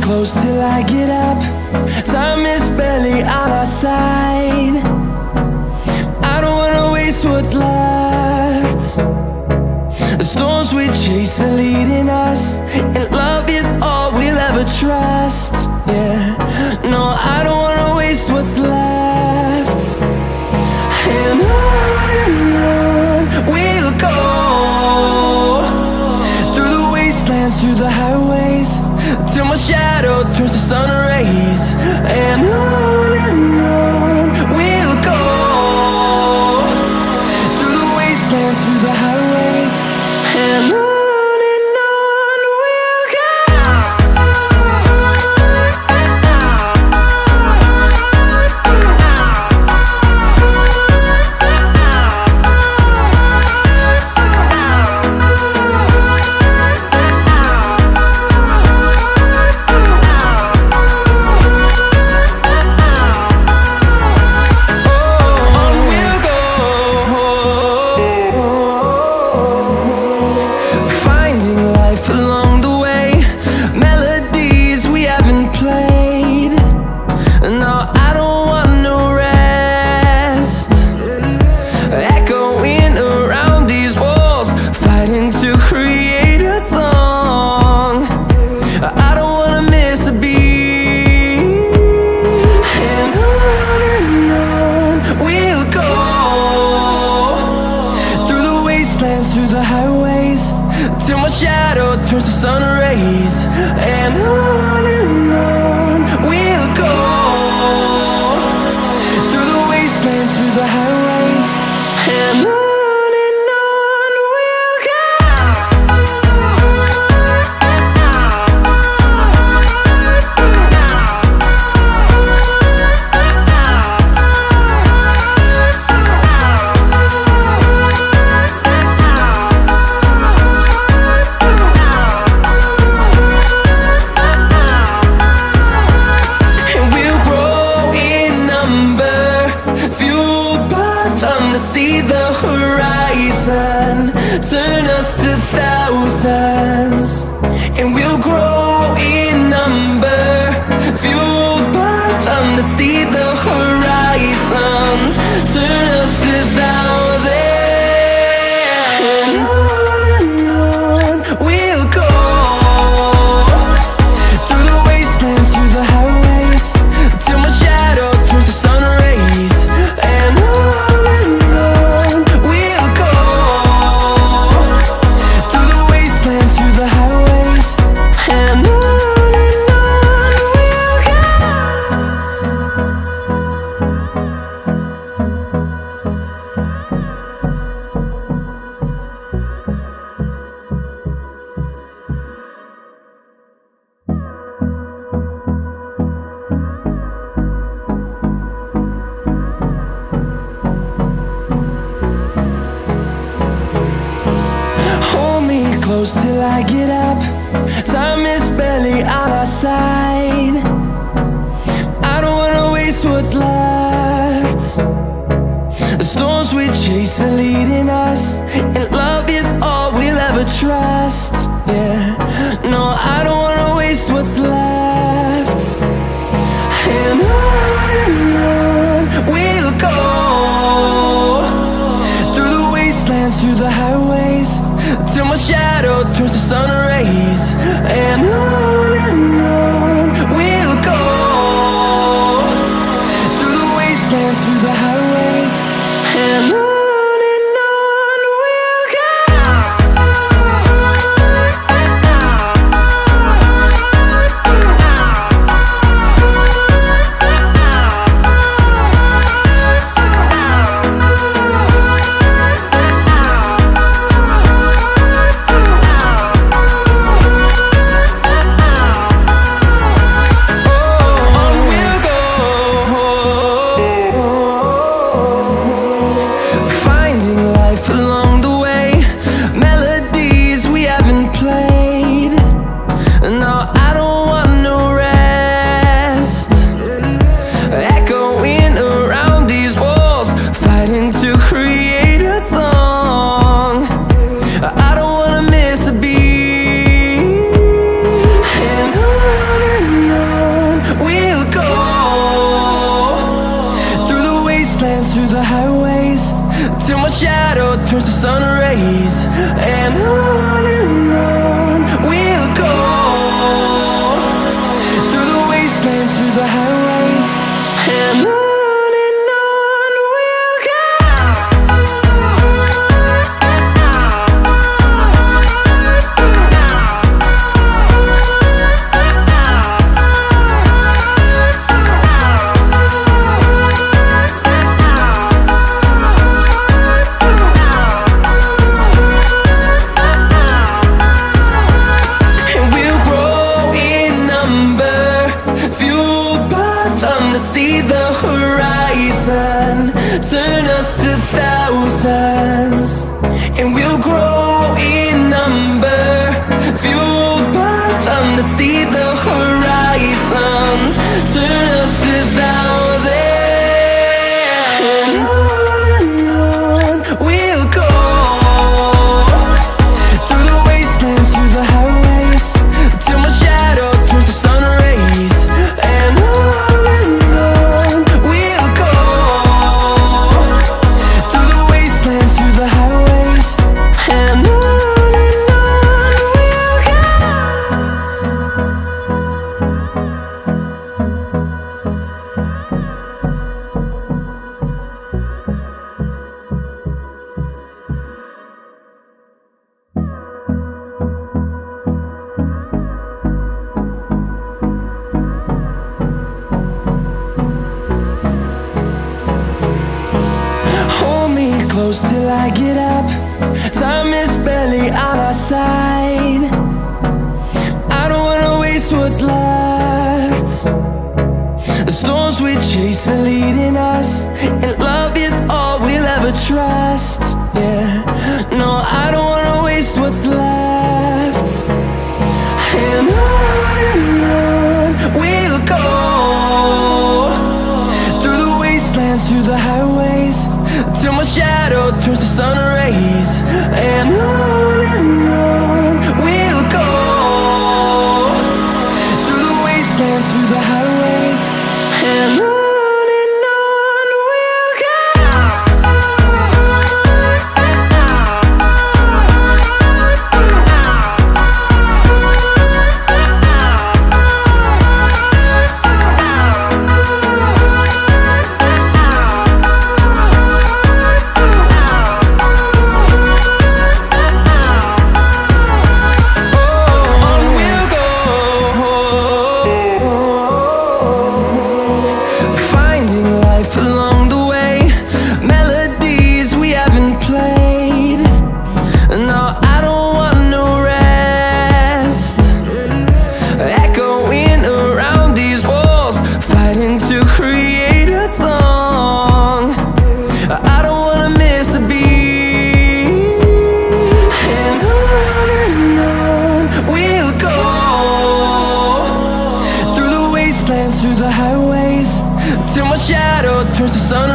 close till I get up. Time is barely on our side. I don't wanna waste what's left. The storms we chase are leading us, and love is all we'll ever trust. Yeah, no, I don't wanna waste what's left. And on we'll go, through the wastelands, through the highways, till my shadow turns to sun rays. And on we'll go, through the wastelands, through the highways, and on we'll go. Through the highways, till my shadow turns to sun rays. And on we'll go, through the wastelands, through the highways, and on we'll go. See the horizon, turn us to thousands, and we'll grow in number, fueled by them to see the horizon, turn us to thousands. And on we'll go, through the wastelands, through the highways, till my shadow turns to sun rays. And close till I get up. Time is barely on our side. I don't wanna waste what's left. The storms we chase are leading us, and love is all we'll ever trust. Yeah, no, I don't wanna waste what's left. And on we'll go, through the wastelands, through the highways, till my shadow turns to sun rays. And on we'll go, through the wastelands, through the highways, and on we'll go. And sun rays. And on we'll go, through the wastelands, through the highways. And on we'll go. See the horizon, turn us to thousands, and we'll grow in number, fueled by them to see the horizon, turn us to thousands. And on we'll go, through the wastelands, through the highways, till my shadow turns to sun rays. And close till I get up. Time is barely on our side. I don't wanna waste what's left. The storms we chase are leading us, and love is all we'll ever trust. Yeah, no, I don't wanna waste what's left. And on we'll go, through the wastelands, through the highways, till my shadow turns to sun rays. And on we'll go, through the wastelands, through the highways. And on we'll go. Through the highways, till my shadow turns to sun